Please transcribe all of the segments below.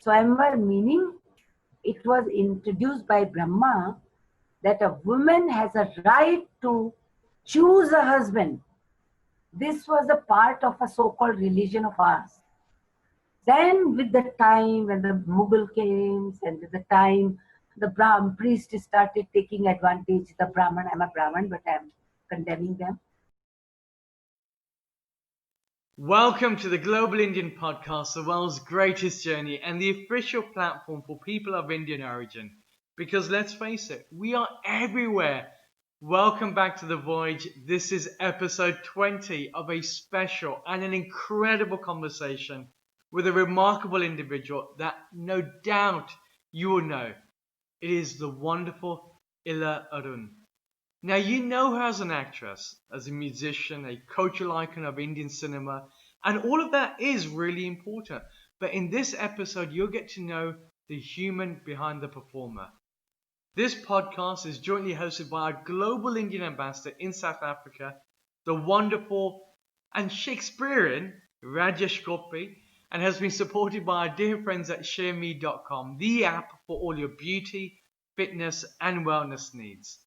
Swayamvar meaning it was introduced by Brahma that a woman has a right to choose a husband. This was a part of a so-called religion of ours. Then with the time when the Mughal came and with the time the Brahmin priest started taking advantage, the Brahman, I'm a Brahmin, but I'm condemning them. Welcome to the Global Indian Podcast, the world's greatest journey and the official platform for people of Indian origin. Because let's face it, we are everywhere. Welcome back to The Voyage. This is episode 20 of a special and an incredible conversation with a remarkable individual that no doubt you will know. It is the wonderful Ila Arun. Now, you know her as an actress, as a musician, a cultural icon of Indian cinema, and all of that is really important. But in this episode, you'll get to know the human behind the performer. This podcast is jointly hosted by our global Indian ambassador in South Africa, the wonderful and Shakespearean Rajesh Gopie, and has been supported by our dear friends at shareme.com, the app for all your beauty, fitness, and wellness needs.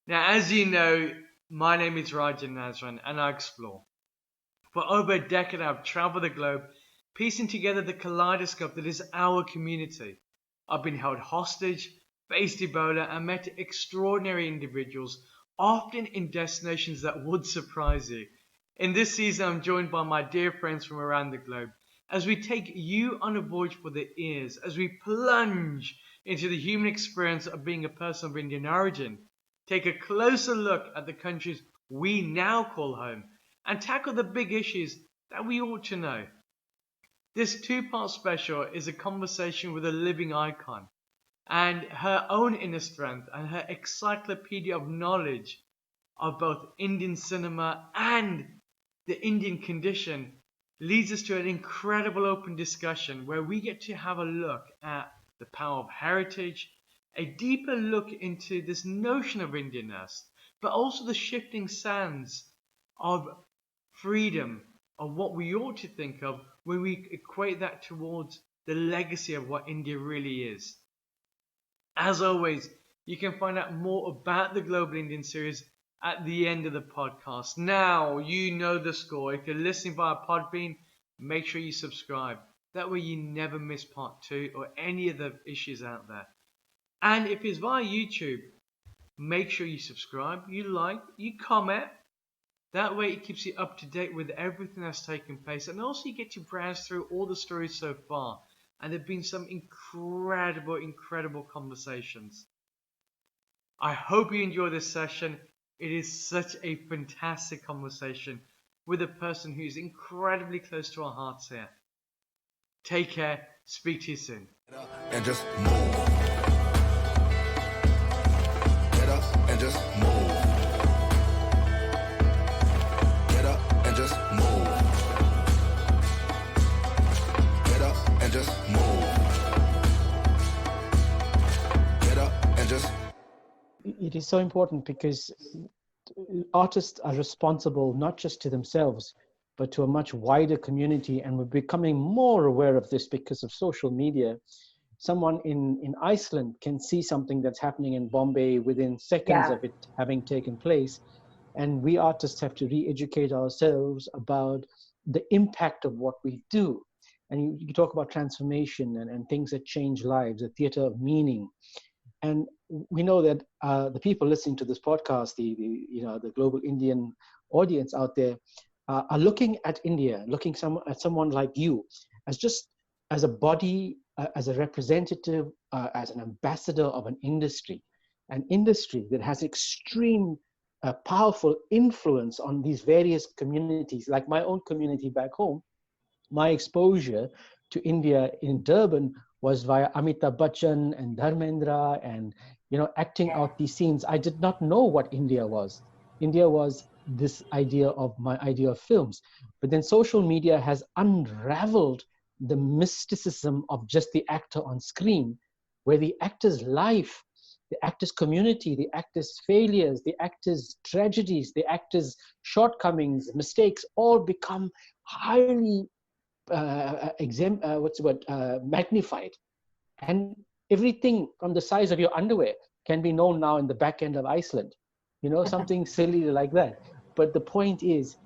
Now, as you know, my name is Rajan Nazran, and I explore. For over a decade, I've traveled the globe, piecing together the kaleidoscope that is our community. I've been held hostage, faced Ebola, and met extraordinary individuals, often in destinations that would surprise you. In this season, I'm joined by my dear friends from around the globe, as we take you on a voyage for the ears, as we plunge into the human experience of being a person of Indian origin. Take a closer look at the countries we now call home and tackle the big issues that we ought to know. This two-part special is a conversation with a living icon and her own inner strength and her encyclopedia of knowledge of both Indian cinema and the Indian condition leads us to an incredible open discussion where we get to have a look at the power of heritage, a deeper look into this notion of Indianness, but also the shifting sands of freedom, of what we ought to think of when we equate that towards the legacy of what India really is. As always, you can find out more about the Global Indian series at the end of the podcast. Now, you know the score. If you're listening via Podbean, make sure you subscribe. That way you never miss part 2 or any of the issues out there. And if it's via YouTube, make sure you subscribe, you like, you comment. That way it keeps you up to date with everything that's taken place. And also you get to browse through all the stories so far. And there have been some incredible conversations. I hope you enjoy this session. It is such a fantastic conversation with a person who is incredibly close to our hearts here. Take care. Speak to you soon. And just move. Get up and just move. Get up and just move. Get up and just move. Get up and just. It is so important because artists are responsible not just to themselves, but to a much wider community. And we're becoming more aware of this because of social media. Someone in Iceland can see something that's happening in Bombay within seconds of it having taken place. And we artists have to re-educate ourselves about the impact of what we do. And you talk about transformation and things that change lives, a theater of meaning. And we know that the people listening to this podcast, the global Indian audience out there, are looking at India, looking at someone like you, as a body, as a representative, as an ambassador of an industry that has extreme, powerful influence on these various communities. Like my own community back home, my exposure to India in Durban was via Amitabh Bachchan and Dharmendra and, acting out these scenes. I did not know what India was. India was this idea of my idea of films. But then social media has unraveled the mysticism of just the actor on screen, where the actor's life, the actor's community, the actor's failures, the actor's tragedies, the actor's shortcomings, mistakes, all become highly magnified, and everything from the size of your underwear can be known now in the back end of Iceland, something silly like that. But the point is,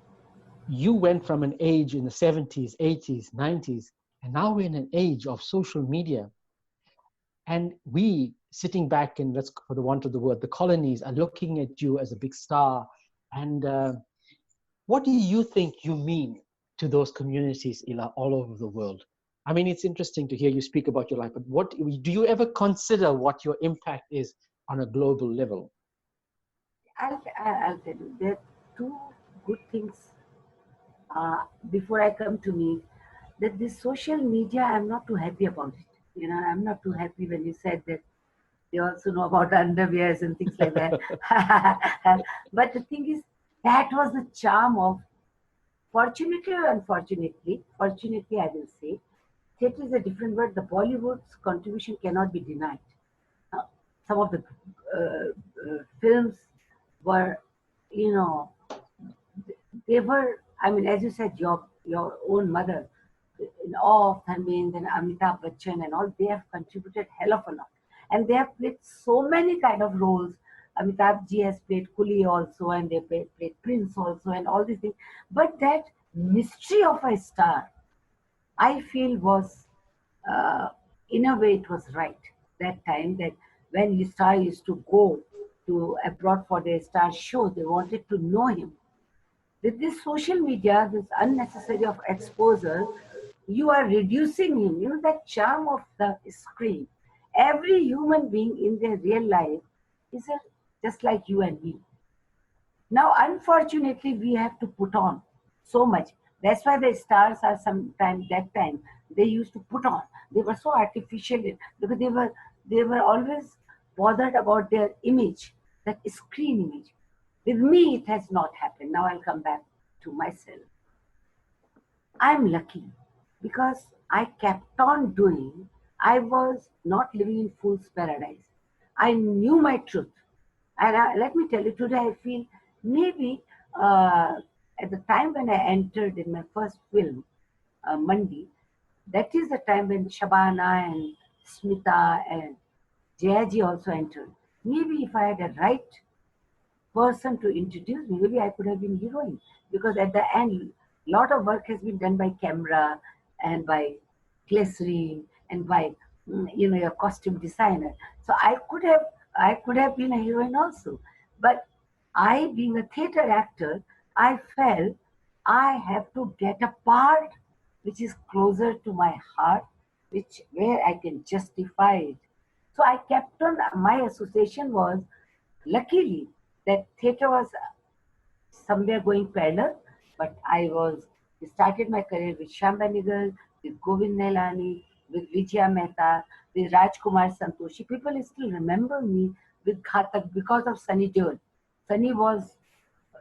you went from an age in the 70s, 80s, 90s, and now we're in an age of social media. And we, sitting back in, let's, for the want of the word, the colonies, are looking at you as a big star. And what do you think you mean to those communities, Ila, all over the world? I mean, it's interesting to hear you speak about your life, but what do you ever consider what your impact is on a global level? I'll tell you, there are two good things before I come to me, that this social media, I'm not too happy about it. I'm not too happy when you said that they also know about underwears and things like that. But the thing is, that was the charm of, fortunately or unfortunately, fortunately I will say, theatre is a different word. The Bollywood's contribution cannot be denied. Uh, some of the films were, you know, they were, I mean, as you said, your own mother, in awe of Dharmendra and Amitabh Bachchan and all, they have contributed hell of a lot. And they have played so many kind of roles. Amitabh ji has played Kuli also, and they played Prince also, and all these things. But that mystery of a star, I feel was, uh, in a way, it was right that time, that when the star used to go to abroad for their star show, they wanted to know him. With this social media, this unnecessary of exposure, you are reducing him. That charm of the screen. Every human being in their real life is just like you and me. Now, unfortunately, we have to put on so much. That's why the stars are sometimes, that time they used to put on. They were so artificial because they were always bothered about their image, that screen image. With me, it has not happened. Now I'll come back to myself. I'm lucky because I kept on doing. I was not living in fool's paradise. I knew my truth. And let me tell you, today I feel maybe uh, at the time when I entered in my first film, Mandi, that is the time when Shabana and Smita and Jayaji also entered. Maybe if I had a right person to introduce me, maybe I could have been heroine. Because at the end, lot of work has been done by camera and by glycerin and by your costume designer. So I could have been a heroine also. But I, being a theater actor, I felt I have to get a part which is closer to my heart, which where I can justify it. So I kept on. My association was, luckily, that theatre was somewhere going parallel, but I started my career with Shyam Benegal, with Govind Nailani, with Vijaya Mehta, with Rajkumar Santoshi. People still remember me with Ghatak because of Sunny Deol. Sunny was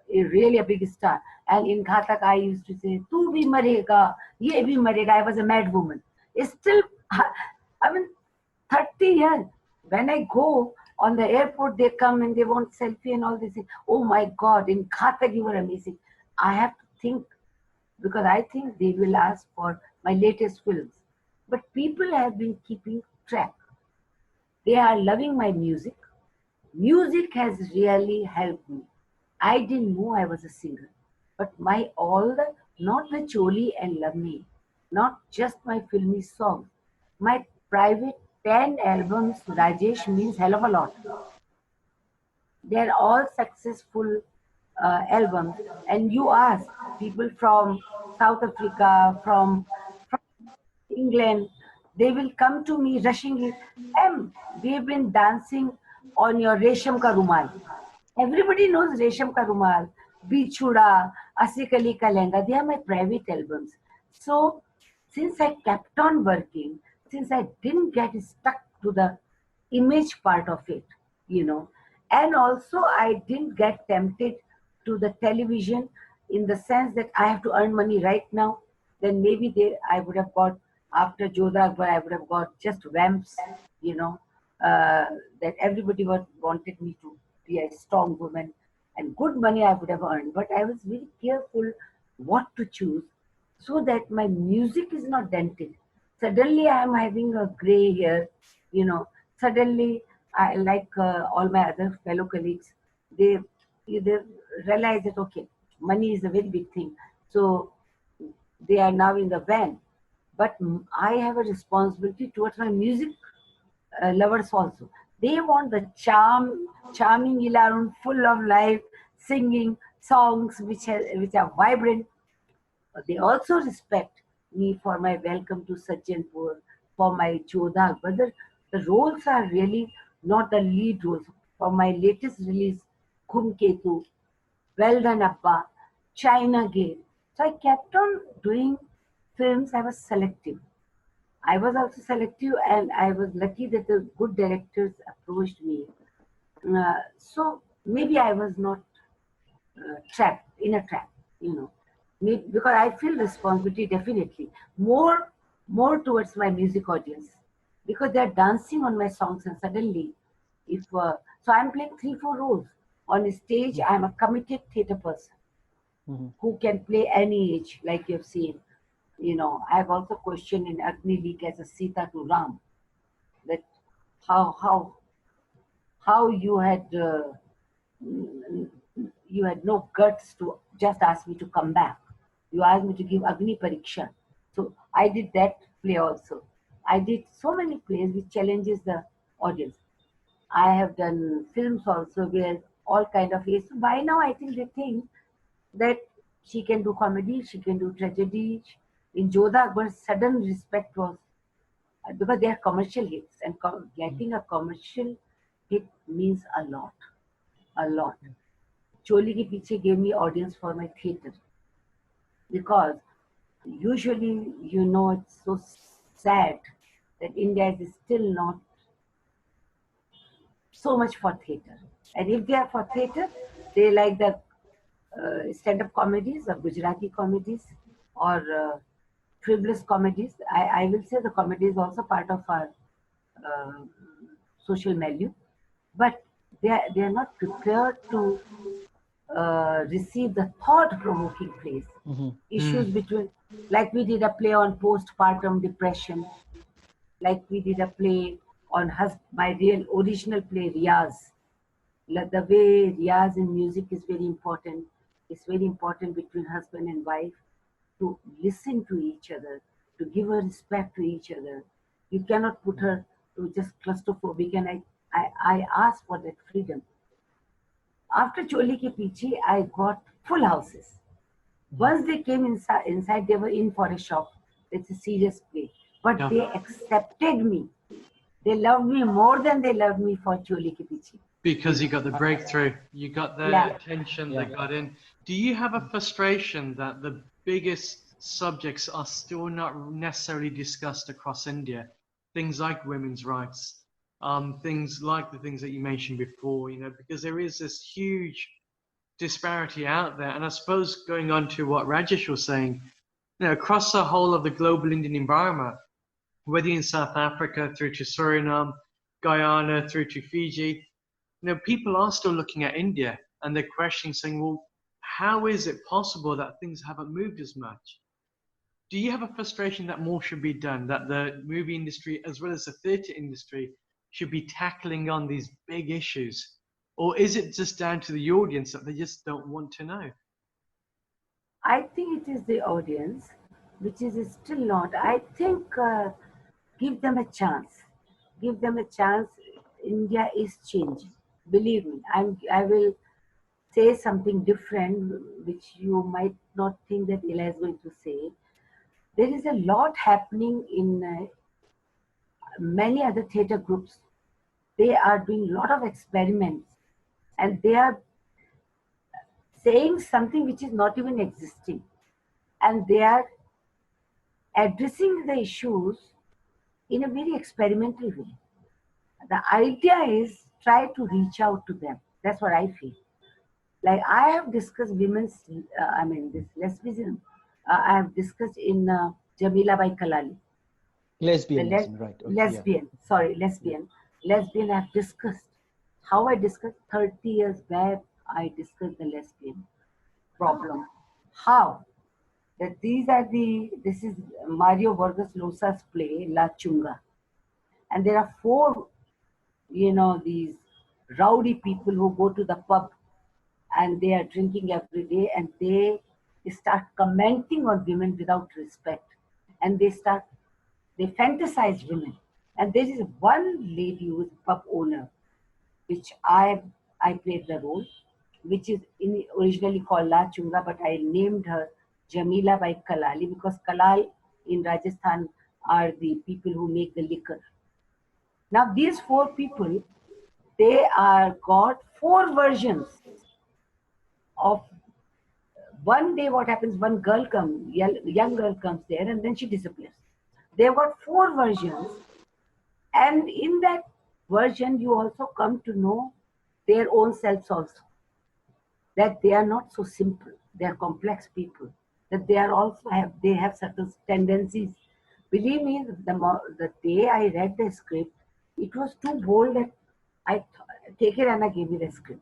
really a big star. And in Ghatak, I used to say, "Tu bhi marega, ye bhi marega." I was a mad woman. Still, I mean, 30 years. When I go on the airport, they come and they want selfie and all this. Oh my God, in Ghatak, you were amazing. I have to think, because I think they will ask for my latest films. But people have been keeping track. They are loving my music. Music has really helped me. I didn't know I was a singer, but my all the, not the Choli and Love Me, not just my filmy songs, my private 10 albums, Rajesh, means hell of a lot. They're all successful albums. And you ask people from South Africa, from England, they will come to me rushingly. We've been dancing on your Resham Ka Rumal. Everybody knows Resham Ka Rumal, Bichuda, Asik Ali Ka Lehenga. They are my private albums. So, since I kept on working, since I didn't get stuck to the image part of it, you know, and also I didn't get tempted to the television in the sense that I have to earn money right now, then maybe I would have got, after Jodha Akbar, I would have got just vamps, you know, that everybody wanted me to be a strong woman, and good money I would have earned. But I was very careful what to choose. so that my music is not dented. Suddenly I am having a gray hair, you know. Suddenly, I like all my other fellow colleagues, they they realize that okay, money is a very big thing. So they are now in the van, but I have a responsibility towards my music lovers also. They want the charming Ila Arun, full of life, singing songs which are vibrant. They also respect me for my Welcome to Sajjanpur, for my Jodha. But the roles are really not the lead roles. For my latest release, Khum Ketu, Well Done Abba, China Gate. So I kept on doing films. I was selective. I was also selective, and I was lucky that the good directors approached me. So maybe I was not trapped in a trap, you know. Because I feel responsibility definitely more towards my music audience because they're dancing on my songs, and suddenly, if so, I'm playing 3 4 roles on stage. I'm a committed theater person Mhm. who can play any age, like you've seen. You know, I've also questioned in Agni Leak as a Sita to Ram that how how how you had no guts to just ask me to come back. You asked me to give Agni Pariksha. So I did that play also. I did so many plays which challenges the audience. I have done films also where all kind of ways. So by now I think they think that she can do comedy, she can do tragedy. In Jodha Akbar's sudden respect was because they are commercial hits, and getting a commercial hit means a lot, a lot. Choli Ki Piche gave me audience for my theater because usually, you know, it's so sad that India is still not so much for theater. And if they are for theater, they like the stand-up comedies or Gujarati comedies or frivolous comedies. I will say the comedy is also part of our uh, social milieu, but they are not prepared to receive the thought-provoking plays. Mhm. Issues between, like we did a play on postpartum depression, like we did a play on my real original play Riaz. Like the way Riaz in music is very important. It's very important between husband and wife to listen to each other, to give her respect to each other. You cannot put her to just claustrophobic, and I ask for that freedom. After Choli Ki Piche, I got full houses. Once they came inside, they were in for a shock. It's a serious play. But Yeah. they accepted me. They loved me more than they loved me for Choli Ki Piche. Because you got the breakthrough, you got the Yeah. attention Yeah. that got in. Do you have a frustration that the biggest subjects are still not necessarily discussed across India? Things like women's rights, things like the things that you mentioned before, because there is this huge disparity out there. And I suppose going on to what Rajesh was saying, across the whole of the global Indian environment, whether in South Africa through to Suriname, Guyana through to Fiji, people are still looking at India and they're questioning, saying, well, how is it possible that things haven't moved as much? Do you have a frustration that more should be done, that the movie industry as well as the theatre industry should be tackling on these big issues? Or is it just down to the audience that they just don't want to know? I think it is the audience, which is still not. I think give them a chance. Give them a chance. India is changing. Believe me, I will say something different, which you might not think that Ila is going to say. There is a lot happening in many other theatre groups. They are doing a lot of experiments, and they are saying something which is not even existing, and they are addressing the issues in a very experimental way. The idea is try to reach out to them. That's what I feel. Like I have discussed women's, this lesbianism. I have discussed in Jamila by Kalali. The Lesbianism, right? Okay, yeah. lesbian, sorry, lesbian. I have discussed how I discussed 30 years back. I discussed the lesbian problem. How that this is Mario Vargas Llosa's play, La Chunga. And there are four, these rowdy people who go to the pub and they are drinking every day and they start commenting on women without respect. And they fantasize women. And there is one lady who is pub owner, which I played the role, which is originally called La Chunga, but I named her Jamila by Kalali because Kalal in Rajasthan are the people who make the liquor. Now these four people, they are got four versions of one day what happens. One girl comes, young girl comes there, and then she disappears. They've got four versions, and in that version, you also come to know their own selves also. That they are not so simple; they are complex people. That they are also have certain tendencies. Believe me, the day I read the script, it was too bold that take it and I gave me the script.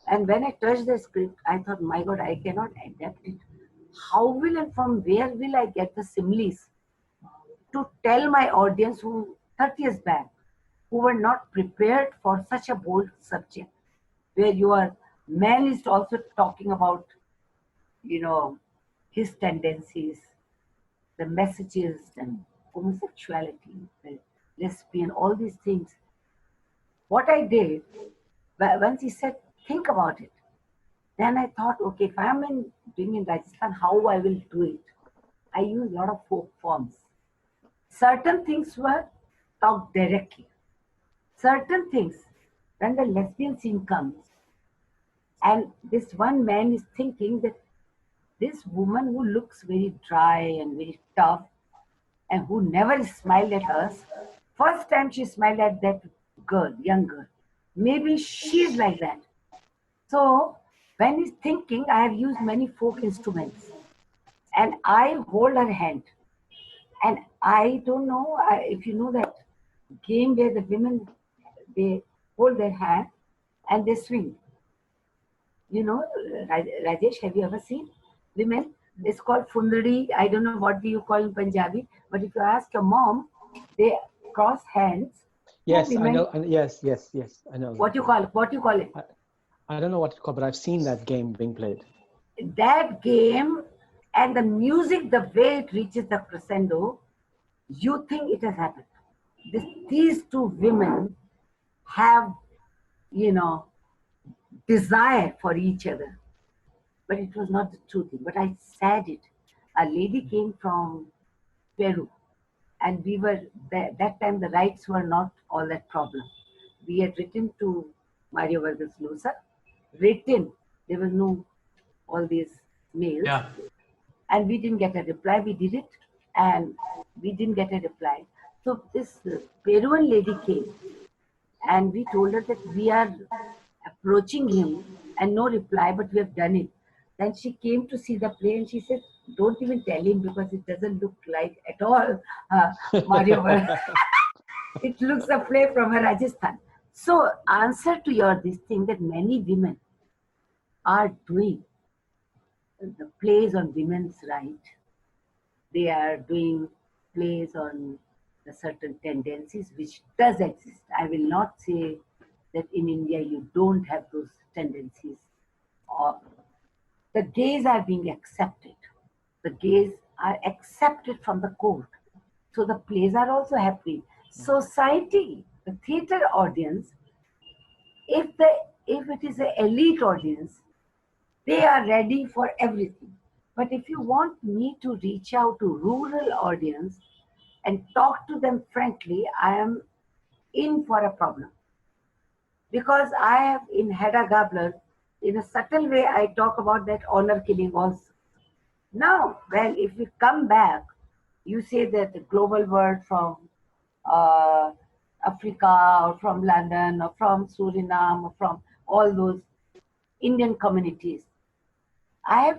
And when I touched the script, I thought, my God, I cannot adapt it. How will and from where will I get the similes to tell my audience who 30 years back, who were not prepared for such a bold subject, where your man is also talking about, his tendencies, the messages, and homosexuality, the lesbian, all these things. What I did, once he said, think about it. Then I thought, okay, if I'm doing in Rajasthan, how I will do it. I use a lot of folk forms. Certain things were talked directly. Certain things, when the lesbian scene comes, and this one man is thinking that this woman who looks very dry and very tough and who never smiled at us, first time she smiled at that girl, young girl. Maybe she's like that. So when he's thinking, I have used many folk instruments and I hold her hand. And I don't know if you know that game where the women, they hold their hand and they swing. Rajesh, have you ever seen women? It's called fundari. I don't know what do you call in Punjabi, but if you ask your mom, they cross hands. Yes, I know. Yes, I know. What you call it? What you call it? I don't know what to call, but I've seen that game being played. That game and the music, the way it reaches the crescendo, you think it has happened. These two women have, desire for each other. But it was not the true thing. But I said it. A lady came from Peru, and we were that time the rights were not all that problem. We had written to Mario Vargas Llosa, there was no all these mails, Yeah. and we didn't get a reply. We did it, and we didn't get a reply. So this Peruvian lady came, and we told her that we are approaching him, and no reply, but we have done it. Then she came to see the play, and she said, "Don't even tell him because it doesn't look like at all Mario Vargas." It looks a play from Rajasthan. So, answer to your this thing that many women are doing the plays on women's right. They are doing plays on the certain tendencies which does exist. I will not say that in India you don't have those tendencies. Or the gays are being accepted. The gays are accepted from the court. So the plays are also happening. Society, the theater audience, if it is an elite audience, they are ready for everything. But if you want me to reach out to rural audience and talk to them frankly, I am in for a problem. Because I have in Hedda Gabler, in a subtle way, I talk about that honor killing also. Now, well, if we come back, you say that the global world from uh, Africa or from London or from Suriname or from all those Indian communities. I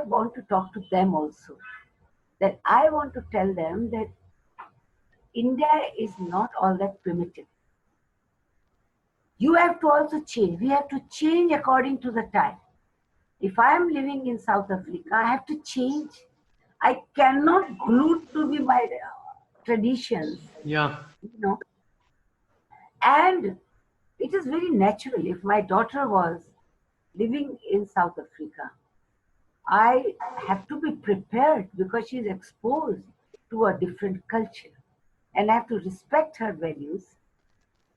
want to talk to them also. That I want to tell them that India is not all that primitive. You have to also change. We have to change according to the time. If I am living in South Africa, I have to change I cannot glue to be my traditions, Yeah. you know. And it is very natural. If my daughter was living in South Africa, I have to be prepared because she is exposed to a different culture. And I have to respect her values.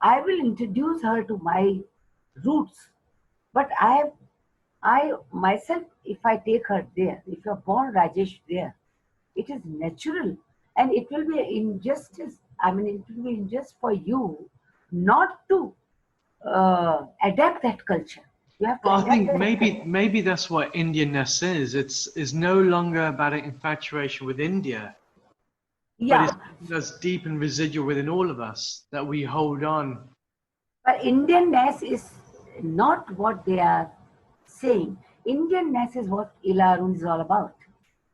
I will introduce her to my roots. But I myself, if I take her there, if you're born Rajesh there, it is natural. And it will be injustice. I mean, it will be unjust for you not to adapt that culture. You have to Well, I adapt think that culture. maybe that's what Indianness is. It's is no longer about an infatuation with India, but it's Yeah, something that's deep and residual within all of us that we hold on. but Indianness is not what they are saying. Indianness is what Ila Arun is all about.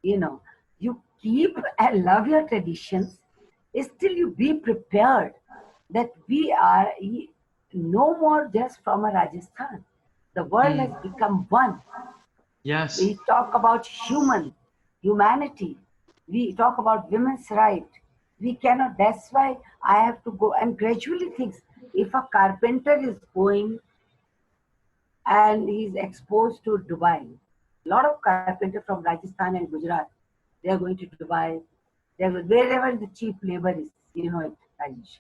You know, you keep and love your traditions, still you be prepared that we are no more just from a Rajasthan. The world has Mm. become one. Yes. We talk about humanity. We talk about women's right. We cannot, that's why I have to go and gradually things. If a carpenter is going and he's exposed to Dubai, a lot of carpenters from Rajasthan and Gujarat, they are going to Dubai, wherever the cheap labor is, you know it, Rajesh.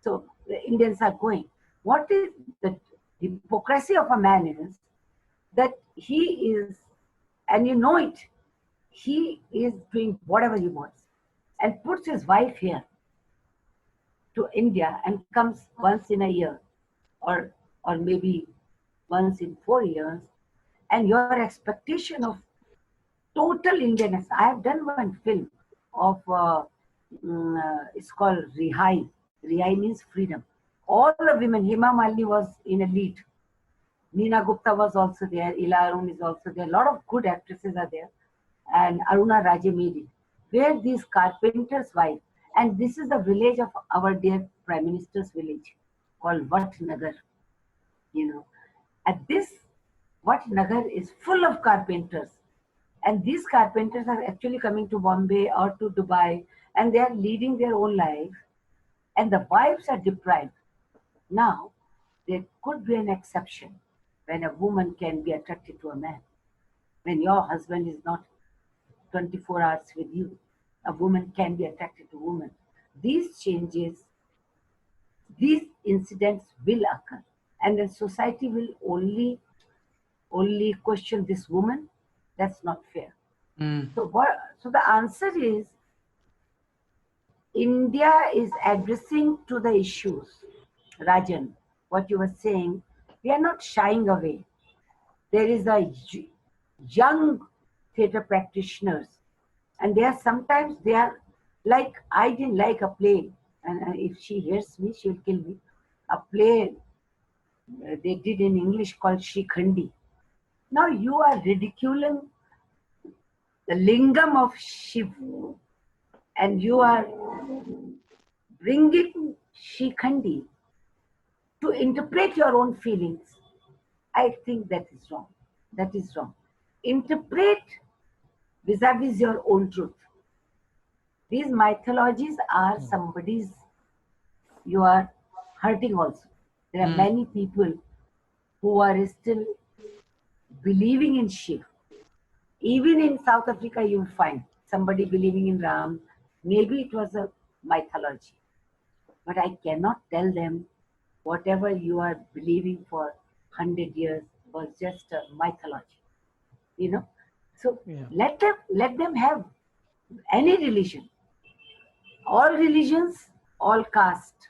So the Indians are going. What is the hypocrisy of a man is that he is, and you know it, he is doing whatever he wants and puts his wife here to India and comes once in a year or maybe once in 4 years, and your expectation of total Indianness. I have done one film of it's called Rihai. Rihai means freedom. All the women, Hema Malini was in a lead. Neena Gupta was also there. Ila Arun is also there. A lot of good actresses are there. And Aruna Raje made it. Where these carpenters' wife, and this is the village of our dear Prime Minister's village called Vat Nagar. You know, at this Vat Nagar is full of carpenters. And these carpenters are actually coming to Bombay or to Dubai and they are leading their own life and the wives are deprived. Now, there could be an exception when a woman can be attracted to a man. When your husband is not 24 hours with you, a woman can be attracted to a woman. These changes, these incidents will occur. And then society will only question this woman. That's not fair. Mm. So the answer is India is addressing to the issues. Rajan, what you were saying, we are not shying away. There is a young theatre practitioners, and they are sometimes they are like I didn't like a play, and if she hears me, she'll kill me. A play they did in English called Shikhandi. Now you are ridiculing the lingam of Shiv, and you are bringing Shikhandi to interpret your own feelings. I think that is wrong. That is wrong. Interpret vis-a-vis your own truth. These mythologies are somebody's, you are hurting also. There are Mm. many people who are still believing in Shiv. Even in South Africa, you will find somebody believing in Ram. Maybe it was a mythology. But I cannot tell them whatever you are believing for 100 years was just a mythology, you know. So Yeah. let them have any religion, all religions, all caste,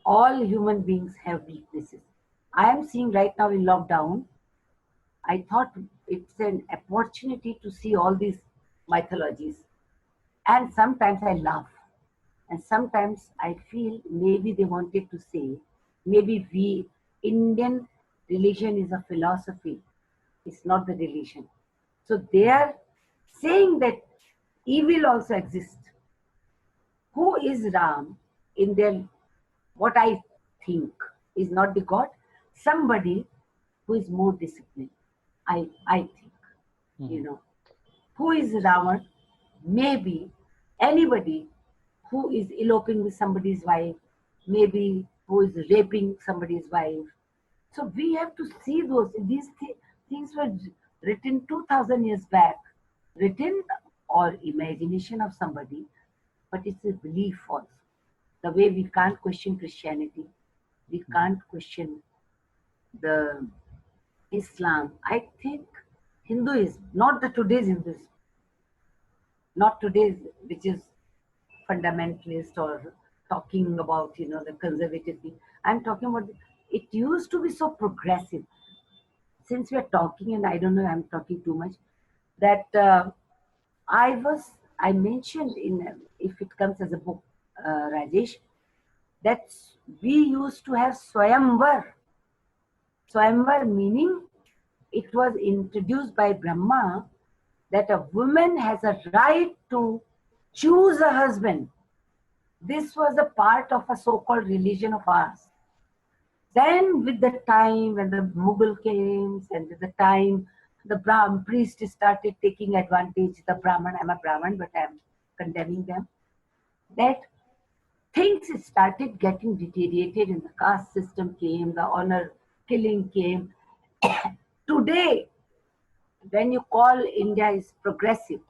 all human beings have weaknesses. I am seeing right now in lockdown, I thought it's an opportunity to see all these mythologies. And sometimes I laugh. And sometimes I feel maybe they wanted to say, maybe Indian religion is a philosophy, it's not the religion. So they are saying that evil also exists. Who is Ram in their, what I think is not the God, somebody who is more disciplined. I think, you Mhm. know, who is Ravan? maybe anybody who is eloping with somebody's wife, maybe who is raping somebody's wife. So we have to see things were written 2000 years back, written or imagination of somebody, but it's a belief also. The way we can't question Christianity, we can't question the Islam. I think Hinduism, not the today's Hinduism, not today's, which is fundamentalist or talking about the conservative thing. I'm talking about it used to be so progressive. Since we're talking, and I don't know, I'm talking too much, that I mentioned in if it comes as a book, Rajesh, that we used to have Swayamvar. Swayamvar meaning it was introduced by Brahma that a woman has a right to choose a husband. This was a part of a so-called religion of ours. Then with the time when the Mughal came, and with the time the Brahmin priest started taking advantage, the Brahman, I'm a Brahman, but I'm condemning them, that things started getting deteriorated and the caste system came, the honor killing came. Today, when you call India is progressive,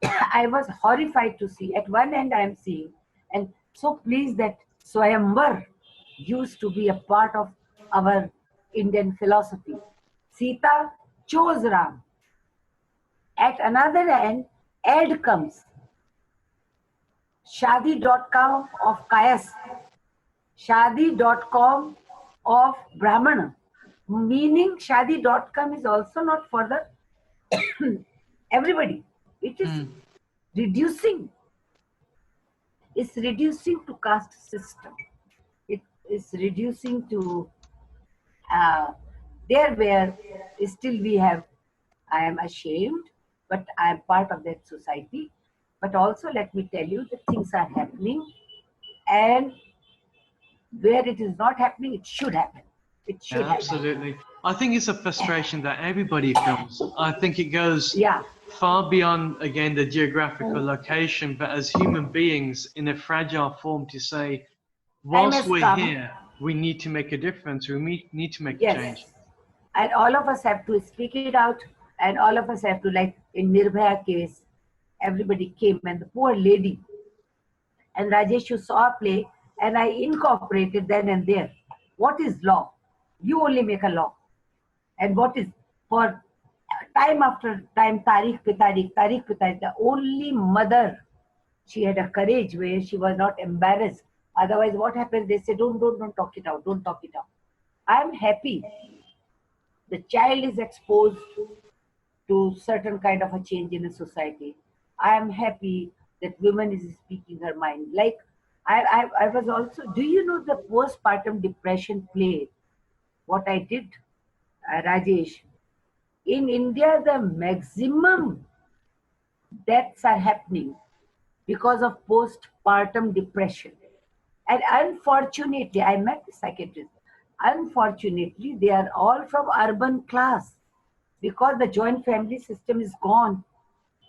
I was horrified to see. At one end, I am seeing, and so pleased that Swayamvar used to be a part of our Indian philosophy. Sita chose Ram. At another end, ad comes. Shadi.com of Kayas. Shadi.com of Brahmana. Meaning Shadi.com is also not for the everybody. It is reducing. It's reducing to caste system. It is reducing to there where still we have, I am ashamed, but I am part of that society. But also let me tell you that things are happening, and where it is not happening, it should happen. It should happen. Absolutely. I think it's a frustration that everybody feels. I think it goes Yeah. far beyond, again, the geographical location, but as human beings in a fragile form to say, whilst we're come. here, we need to make a difference. We need to make a Yes. change. And all of us have to speak it out, and all of us have to, like in Nirbhaya case, everybody came, and the poor lady, and Rajesh, you saw a play, and I incorporated then and there. What is law? You only make a law. And what is, for time after time, Tarikh pe Tarikh, the only mother, she had a courage where she was not embarrassed. Otherwise, what happens? They say, don't talk it out, don't talk it out. I'm happy. The child is exposed to certain kind of a change in a society. I am happy that woman is speaking her mind. Like, I was also, do you know the postpartum depression play? What I did, Rajesh, in India, the maximum deaths are happening because of postpartum depression. And unfortunately, I met the psychiatrist. Unfortunately, they are all from urban class because the joint family system is gone.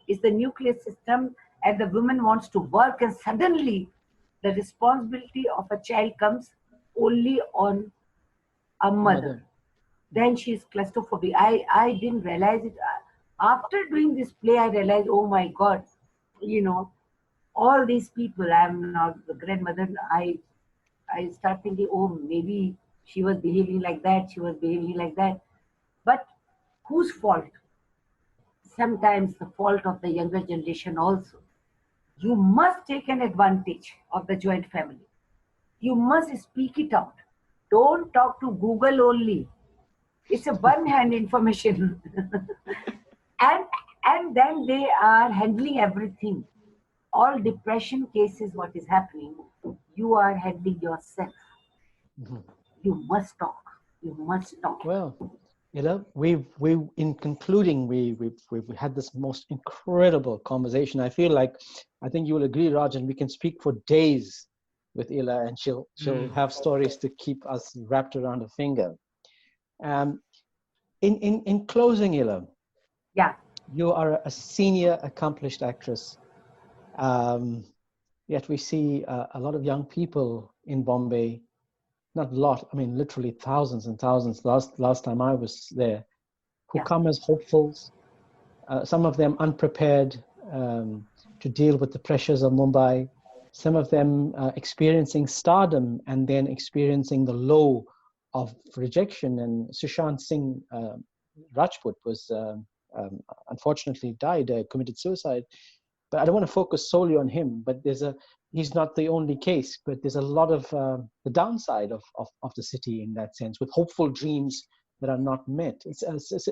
It's the nuclear system, and the woman wants to work, and suddenly the responsibility of a child comes only on a mother. Then she is claustrophobic. I didn't realize it. After doing this play, I realized, oh my God, all these people, I'm now the grandmother, I start thinking, oh, maybe she was behaving like that, she was behaving like that. But whose fault? Sometimes the fault of the younger generation also. You must take an advantage of the joint family. You must speak it out. Don't talk to Google only. It's a one-hand information. and then they are handling everything. All depression cases, what is happening, you are handling yourself. You must talk. You must talk. Well, we in concluding, we've had this most incredible conversation. I think you will agree, Rajan, we can speak for days with Ila, and she'll have stories to keep us wrapped around a finger. In closing, Ila, yeah, you are a senior accomplished actress Yet we see a lot of young people in Bombay, not a lot, I mean, literally thousands and thousands last time I was there, who Yeah. come as hopefuls, some of them unprepared to deal with the pressures of Mumbai, some of them experiencing stardom and then experiencing the low of rejection. And Sushant Singh Rajput was unfortunately died, committed suicide. But I don't want to focus solely on him, but he's not the only case, but there's a lot of the downside of the city in that sense, with hopeful dreams that are not met.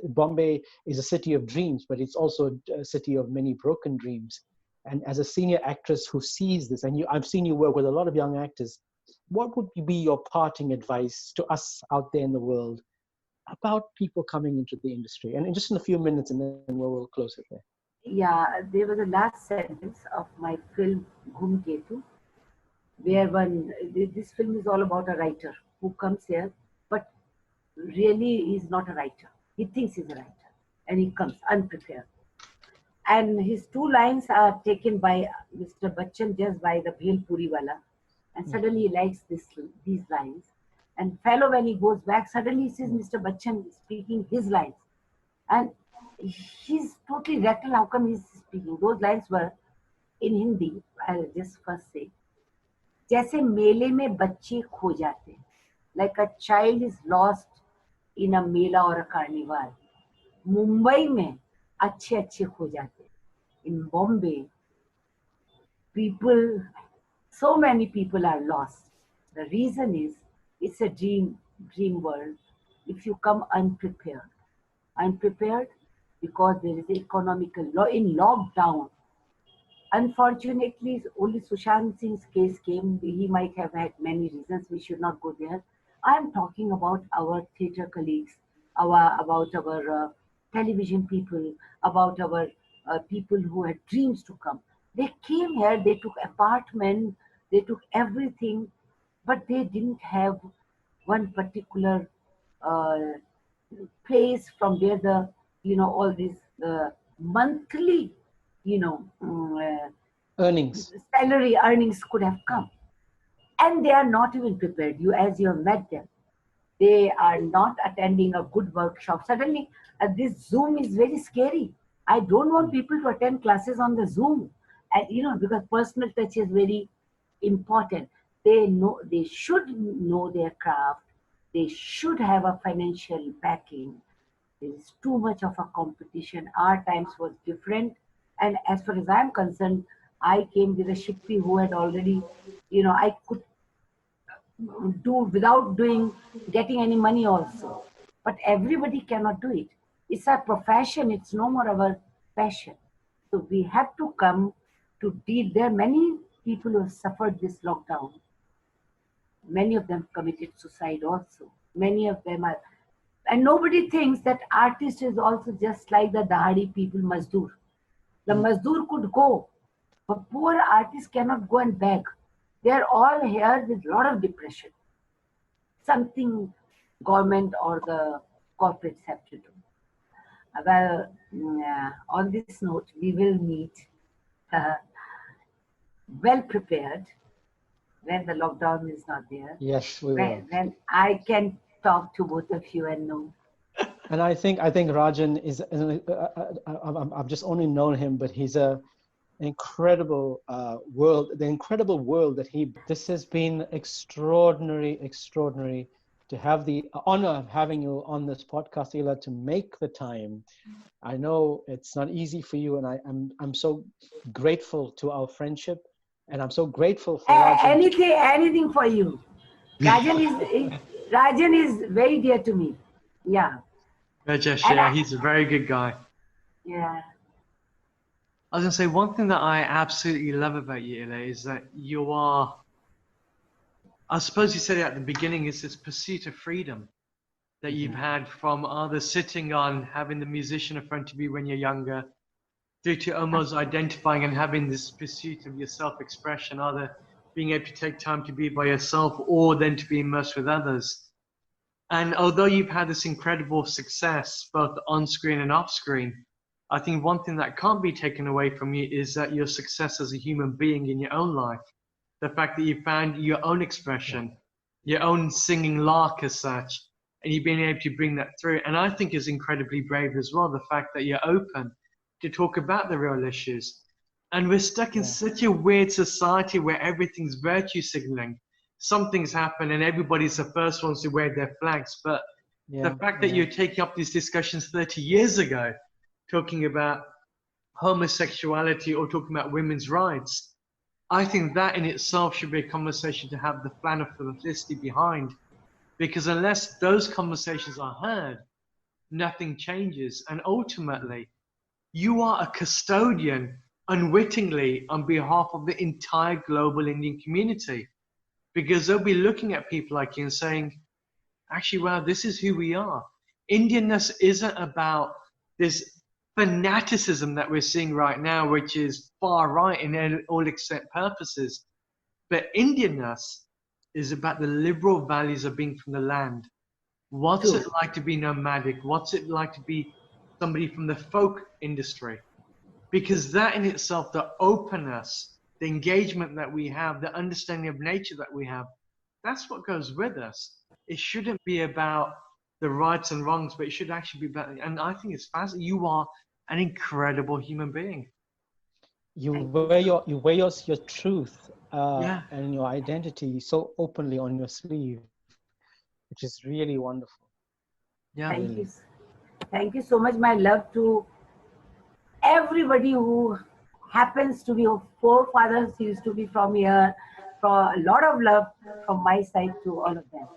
Bombay is a city of dreams, but it's also a city of many broken dreams. And as a senior actress who sees this, and I've seen you work with a lot of young actors, what would be your parting advice to us out there in the world about people coming into the industry? And just in a few minutes, and then we'll close it there. Yeah, there was a last sentence of my film Ghum Ketu, where this film is all about a writer who comes here, but really is not a writer. He thinks he's a writer, and he comes unprepared. And his two lines are taken by Mr. Bachchan just by the Bhel Puri wala, and suddenly he likes these lines. And fellow, when he goes back, suddenly he sees Mr. Bachchan speaking his lines, and he's totally rattled. How come he's speaking? Those lines were in Hindi. I'll just first say, जैसे मेले में बच्चे खो जाते, like a child is lost in a Mela or a carnival. Mumbai में अच्छे खो जाते. In Bombay, so many people are lost. The reason is it's a dream world. If you come unprepared because there is economical law in lockdown. Unfortunately, only Sushant Singh's case came. He might have had many reasons. We should not go there. I am talking about our theatre colleagues, about our television people, about our people who had dreams to come. They came here, they took apartment, they took everything, but they didn't have one particular place from where all these monthly, Earnings. salary earnings could have come. And they are not even prepared. As you have met them, they are not attending a good workshop. Suddenly, this Zoom is very scary. I don't want people to attend classes on the Zoom, and because personal touch is very important. They should know their craft. They should have a financial backing. There is too much of a competition. Our times was different, and as far as I'm concerned, I came with a Shippi who had already, I could do without getting any money also. But everybody cannot do it. It's our profession. It's no more our passion. So we have to come to deal. There are many people who have suffered this lockdown. Many of them committed suicide also. Many of them are, and nobody thinks that artist is also just like the Dahadi people, Mazdoor. The Mazdoor could go, but poor artists cannot go and beg. They are all here with a lot of depression. Something government or the corporates have to do. Well, on this note, we will meet well prepared when the lockdown is not there. Yes, we will. When I can talk to both of you and know. And I think Rajan is. I've just only known him, but he's an incredible world. The incredible world that he. This has been extraordinary to have the honor of having you on this podcast, Ila, to make the time. I know it's not easy for you, and I'm so grateful to our friendship, and I'm so grateful for Rajan. Anything for you. Rajan is very dear to me. Yeah. Rajesh, yeah, he's a very good guy. Yeah. I was going to say, one thing that I absolutely love about you, Ila, is that you are, I suppose you said it at the beginning, is this pursuit of freedom that you've had from either sitting on having the musician in front of you when you're younger, through to almost identifying and having this pursuit of your self-expression, either being able to take time to be by yourself or then to be immersed with others. And although you've had this incredible success, both on screen and off screen, I think one thing that can't be taken away from you is that your success as a human being in your own life, the fact that you found your own expression, your own singing lark as such, and you've been able to bring that through. And I think is incredibly brave as well, the fact that you're open to talk about the real issues. And we're stuck in such a weird society where everything's virtue signaling. Something's happened and everybody's the first ones to wave their flags. But the fact that you're taking up these discussions 30 years ago, talking about homosexuality or talking about women's rights, I think that in itself should be a conversation to have the plan of publicity behind. Because unless those conversations are heard, nothing changes. And ultimately, you are a custodian unwittingly on behalf of the entire global Indian community. Because they'll be looking at people like you and saying, actually, wow, this is who we are. Indianness isn't about this fanaticism that we're seeing right now, which is far right in all extent purposes. But Indianness is about the liberal values of being from the land. What's it like to be nomadic? What's it like to be somebody from the folk industry? Because that in itself, the openness, the engagement that we have, the understanding of nature that we have, that's what goes with us. It shouldn't be about the rights and wrongs, but it should actually be about, and I think it's fascinating. You are an incredible human being. You wear your truth and your identity so openly on your sleeve, which is really wonderful. Yeah. Thank you so much. My love to everybody who happens to be forefathers used to be from here. For a lot of love from my side to all of them,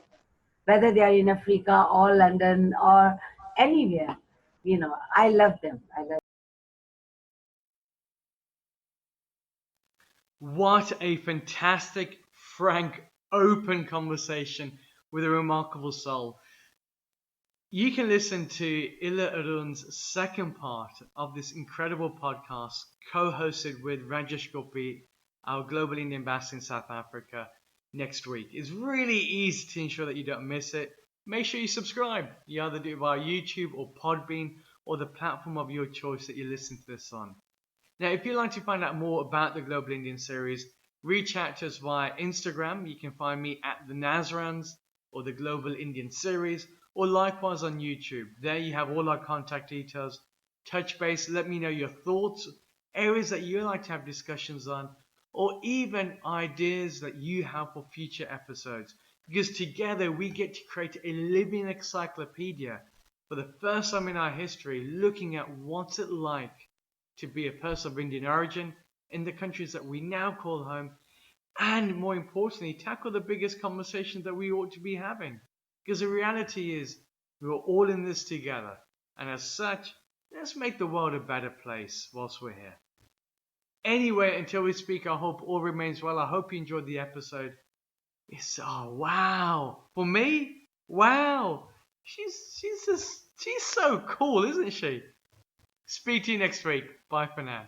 whether they are in Africa or London or anywhere. You know, I love them. What a fantastic, frank, open conversation with a remarkable soul. You can listen to Ila Arun's second part of this incredible podcast, co-hosted with Rajesh Gopie, our Global Indian Ambassador in South Africa, next week. It's really easy to ensure that you don't miss it. Make sure you subscribe. You either do it via YouTube or Podbean or the platform of your choice that you listen to this on. Now, if you'd like to find out more about the Global Indian series, reach out to us via Instagram. You can find me at the Nazrans or the Global Indian series, or likewise on YouTube. There you have all our contact details. Touch base, let me know your thoughts, areas that you'd like to have discussions on, or even ideas that you have for future episodes. Because together we get to create a living encyclopedia for the first time in our history, looking at what's it like to be a person of Indian origin in the countries that we now call home, and more importantly, tackle the biggest conversations that we ought to be having. Because the reality is, we're all in this together. And as such, let's make the world a better place whilst we're here. Anyway, until we speak, I hope all remains well. I hope you enjoyed the episode. Oh, wow. For me, wow. She's so cool, isn't she? Speak to you next week. Bye for now.